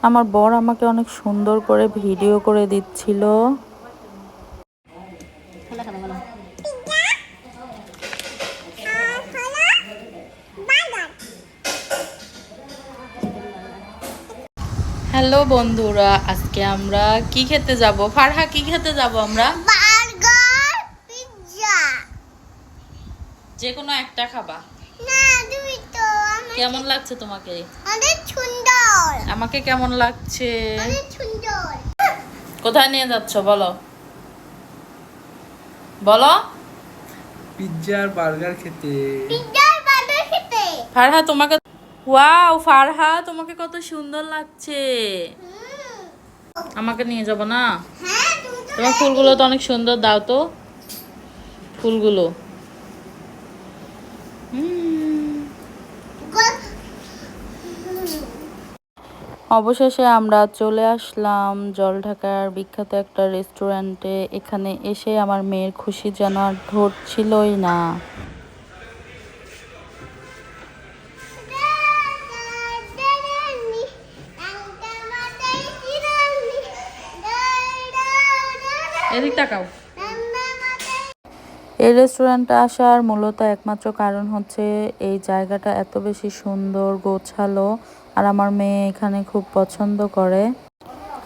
আমার বর আমাকে অনেক সুন্দর করে ভিডিও করে দিচ্ছিল। হ্যালো বন্ধুরা, আজকে আমরা কি খেতে যাব? ফারহা, কি খেতে যাব আমরা? Burger, pizza. যে কোনো একটা খাবা? না, তুমি তো কেমন লাগছে তোমাকে? অনেক সুন্দর। আমাকে কেমন লাগছে? অনেক সুন্দর। কোথায় নিয়ে যাচ্ছ বলো? বলো। পিৎজা আর বার্গার খেতে। পিৎজা আর বার্গার খেতে। ফারহা তোমাকে, ওয়াও ফারহা তোমাকে কত সুন্দর লাগছে। আমাকে নিয়ে যাব না? হ্যাঁ, তুমি তো তোমার ফুলগুলো তো অনেক সুন্দর, দাও তো ফুলগুলো। অবশেষে আমরা চলে আসলাম জলঢাকার বিখ্যাত একটা রেস্টুরেন্টে। এখানে এসে আমার মেয়ের খুশি যেন আর ধরছিলই না। এদিক তাকাও। এই রেস্টুরেন্টে আসার মূলত একমাত্র কারণ হচ্ছে এই জায়গাটা এত বেশি সুন্দর, গোছালো, আর আমার মেয়ে এখানে খুব পছন্দ করে।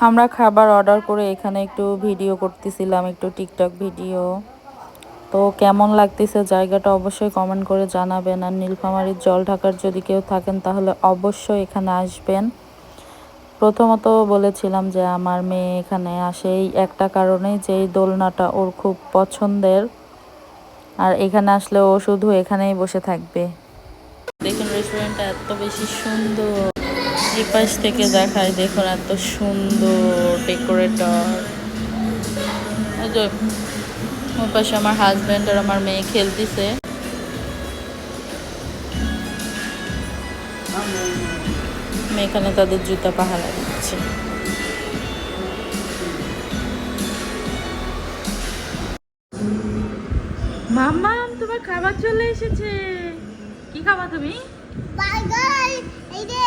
আমরা খাবার অর্ডার করে এখানে একটু ভিডিও করতেছিলাম, একটু টিকটক ভিডিও। তো কেমন লাগতেছে জায়গাটা অবশ্যই কমেন্ট করে জানাবেন। আর নীলফামারীর জলঢাকার যদি কেউ থাকেন তাহলে অবশ্যই এখানে আসবেন। প্রথমত বলেছিলাম যে আমার মেয়ে এখানে আসে এই একটা কারণেই, যে এই দোলনাটা ওর খুব পছন্দের, আর এখানে আসলে ও শুধু এখানেই বসে থাকবে। দেখুন রেস্টুরেন্টটা এত বেশি সুন্দর, এই পাশ থেকে দেখায়, দেখুন এত সুন্দর ডেকোরেটর। ওই পাশে আমার হাজব্যান্ড আর আমার মেয়ে খেলতেছে। মেয়ে এখানে তাদের জুতা পাহারা দিচ্ছে। মাম্মা, তোমার খাবার চলে এসেছে। কি খাবা তুমি? বার্গার, এই যে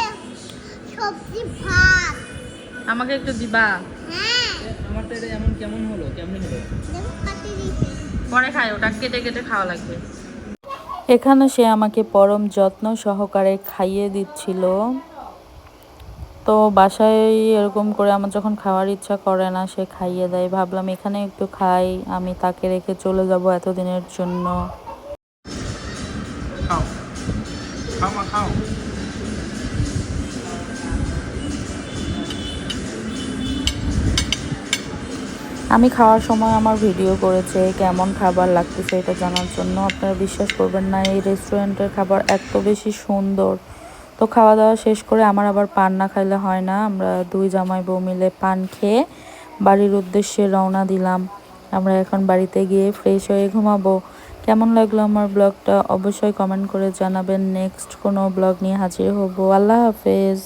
সবজি ভাত। আমাকে একটু দিবা? হ্যাঁ, আমারটা এটা এমন কেমন হলো? কেমন হলো? দেখো কাটি দিয়েছি। পরে খাই, ওটা কেটে কেটে খাওয়া লাগবে। এখানে সে আমাকে পরম যত্ন সহকারে খাইয়ে দিচ্ছিল। তো বাসায় এরকম করে আমার যখন খাওয়ার ইচ্ছা করে না, সে খাইয়ে দেয়। ভাবলাম এখানে একটু খাই, আমি তাকে রেখে চলে যাব এতদিনের জন্য। খাও, খাও মা, খাও। আমি খাওয়ার সময় আমার ভিডিও করেছে কেমন খাবার লাগতেছে এটা জানার জন্য। আপনারা বিশ্বাস করবেন না, এই রেস্টুরেন্টের খাবার এত বেশি সুন্দর। তো খাওয়া দাওয়া শেষ করে আমার আবার পান না খাইলে হয় না। আমরা দুই জামাই বউ মিলে পান খেয়ে বাড়ির উদ্দেশ্যে রওনা দিলাম। আমরা এখন বাড়িতে গিয়ে ফ্রেশ হয়ে ঘুমাবো। কেমন লাগলো আমার ব্লগটা অবশ্যই কমেন্ট করে জানাবেন। নেক্সট কোনো ব্লগ নিয়ে হাজির হব। আল্লাহ হাফেজ।